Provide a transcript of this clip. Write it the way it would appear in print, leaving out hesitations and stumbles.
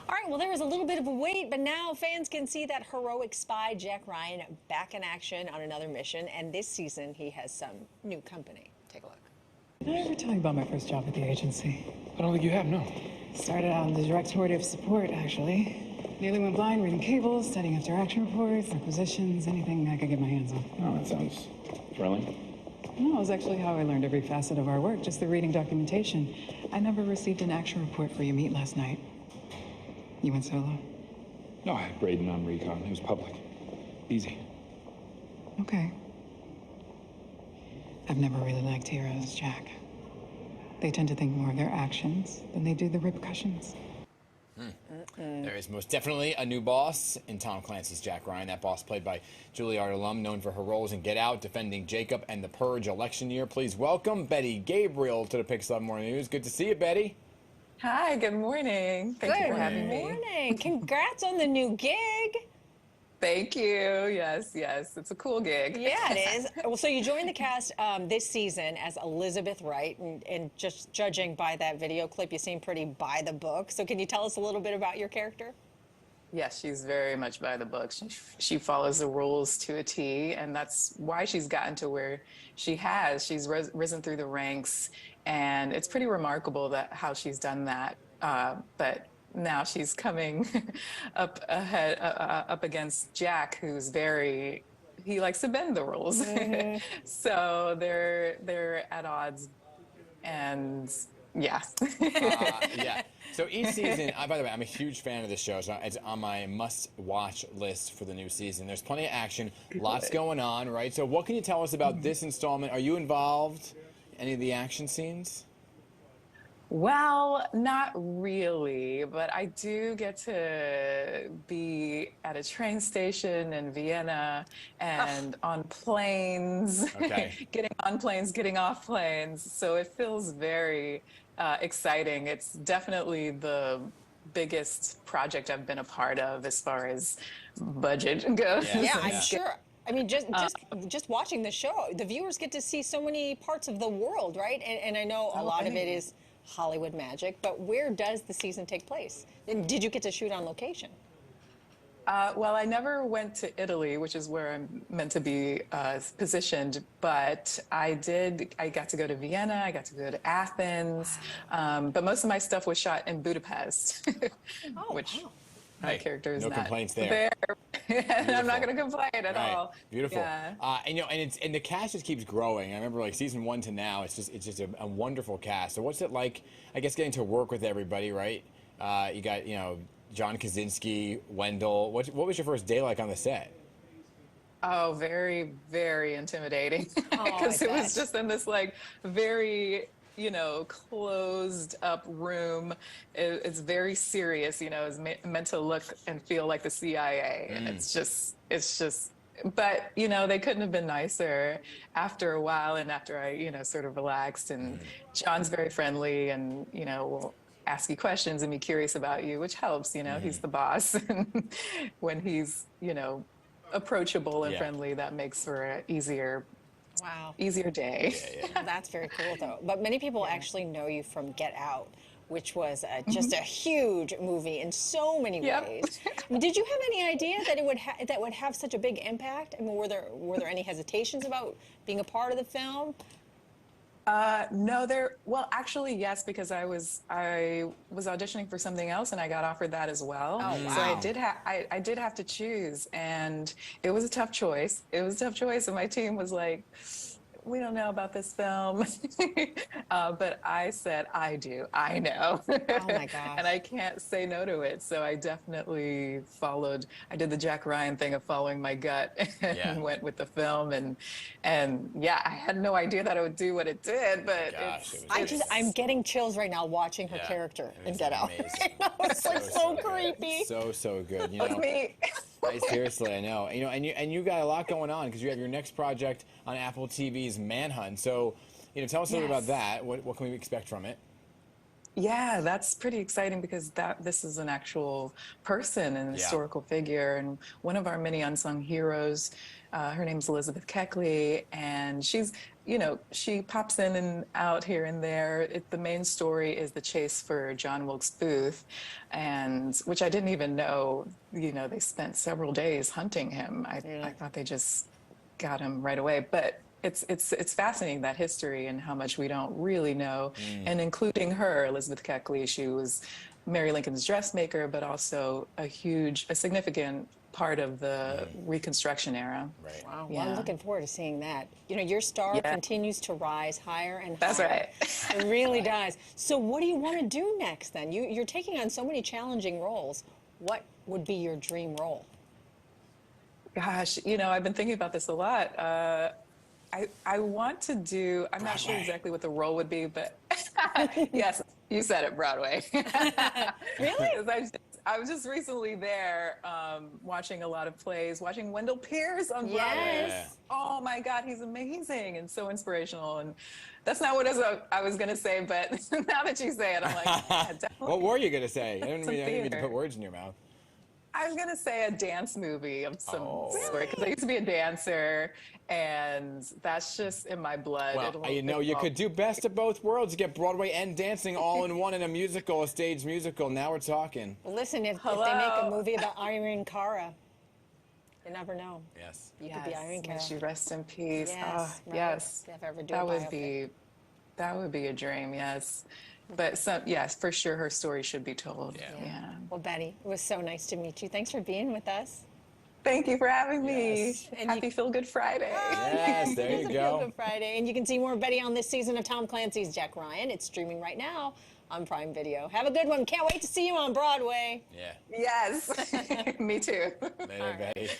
All right, well, there was a little bit of a wait, but now fans can see that heroic spy, Jack Ryan, back in action on another mission. And this season, he has some new company. Take a look. Did I ever tell you about my first job at the agency? I don't think you have, no. Started out in the directorate of support, actually. Nearly went blind reading cables, studying after action reports, requisitions, anything I could get my hands on. Oh, that sounds thrilling. No, it was actually how I learned every facet of our work, just the reading documentation. I never received an action report for your meet last night. You went solo? No, I had Braden on recon. It was public. Easy. Okay. I've never really liked heroes, Jack. They tend to think more of their actions than they do the repercussions. There is most definitely a new boss in Tom Clancy's Jack Ryan. That boss played by Juilliard alum, known for her roles in Get Out, Defending Jacob, and The Purge election year. Please welcome Betty Gabriel to the Pix 11 Morning News. Good to see you, Betty. Hi, good morning. Thank you for having me. Good morning. Congrats on the new gig. Thank you. Yes, it's a cool gig. Yeah, it is. Well, so you joined the cast this season as Elizabeth Wright, and just judging by that video clip, you seem pretty by the book. So can you tell us a little bit about your character? Yes, she's very much by the book. She follows the rules to a T, and that's why she's gotten to where she has. She's risen through the ranks, and it's pretty remarkable that how she's done that. But now she's coming up against Jack, who's he likes to bend the rules. Mm-hmm. So they're at odds, and yeah. Yeah. So each season, by the way, I'm a huge fan of this show. So it's on my must-watch list for the new season. There's plenty of action, lots going on, right? So what can you tell us about this installment? Are you involved in any of the action scenes? Well, not really, but I do get to be at a train station in Vienna and on planes, Okay. getting on planes, getting off planes. So it feels very exciting. It's definitely the biggest project I've been a part of as far as budget goes. Yeah, I'm sure. I mean, just watching the show, the viewers get to see so many parts of the world, right? And I know a lot of it is Hollywood magic, but where does the season take place? And did you get to shoot on location? Well, I never went to Italy, which is where I'm meant to be positioned, but I did. I got to go to Vienna, I got to go to Athens, but most of my stuff was shot in Budapest, which my character is no not complaints there. And I'm not going to complain at all. Beautiful. Yeah. And the cast just keeps growing. I remember like season 1 to now, it's just a wonderful cast. So what's it like? I guess getting to work with everybody, right? You got John Krasinski, Wendell. What was your first day like on the set? Oh, very, very intimidating because it was just in this like very closed up room. It's very serious, it's meant to look and feel like the CIA. And it's just, but, they couldn't have been nicer after a while. And after I, sort of relaxed, and John's very friendly and, will ask you questions and be curious about you, which helps, he's the boss. And when he's, approachable and friendly, that makes for an easier day. Yeah. That's very cool, though. But many people actually know you from Get Out, which was just a huge movie in so many ways. Did you have any idea that it would have such a big impact? I mean, were there any hesitations about being a part of the film? No, well, actually, yes, because I was auditioning for something else and I got offered that as well. Oh, wow. So I did have to choose, and it was a tough choice. And my team was like, we don't know about this film. But I said, I do. I know. Oh, my gosh. And I can't say no to it. So I definitely I did the Jack Ryan thing of following my gut and went with the film. And yeah, I had no idea that it would do what it did, but I'm getting chills right now watching her character in Get Out. I know, it's like so creepy. So good. Me. Seriously, I know. And you got a lot going on because you have your next project on Apple TV's Manhunt. So, tell us a little about that. What can we expect from it? Yeah, that's pretty exciting because this is an actual person, an historical figure, and one of our many unsung heroes. Her name's Elizabeth Keckley, and she's, she pops in and out here and there. The main story is the chase for John Wilkes Booth, and which I didn't even know. They spent several days hunting him. I thought they just got him right away, but it's fascinating, that history and how much we don't really know, and including her, Elizabeth Keckley. She was Mary Lincoln's dressmaker, but also a significant part of the Reconstruction era. Right. Wow. Yeah. Well, I'm looking forward to seeing that. Your star continues to rise higher and higher. That's right. It really does. So what do you want to do next then? You're taking on so many challenging roles. What would be your dream role? Gosh, I've been thinking about this a lot. I want to do, I'm not sure exactly what the role would be, but yes, you said it, Broadway. Really? Because I was just recently there watching a lot of plays, watching Wendell Pierce on Broadway. Yes. Oh my God, he's amazing and so inspirational. And that's not what I was going to say, but now that you say it, I'm like, yeah, definitely. What were you going to say? I didn't mean to theater. put words in your mouth. I was gonna say a dance movie of some sort, because I used to be a dancer, and that's just in my blood. Well, you could do best of both worlds. You get Broadway and dancing all in one in a stage musical. Now we're talking. Well, listen, if they make a movie about Irene Cara, you never know. Yes. You could be Irene Cara. May she rest in peace. Yes, right. Yes. If ever do That a would biopic. that would be a dream. Yes, but yes, for sure, her story should be told. Yeah. Well, Betty, it was so nice to meet you. Thanks for being with us. Thank you for having me. Yes. And Happy Feel Good Friday. Yes, there you It's a go. Feel Good Friday, and you can see more of Betty on this season of Tom Clancy's Jack Ryan. It's streaming right now on Prime Video. Have a good one. Can't wait to see you on Broadway. Yeah. Yes. Me too. Later, Betty.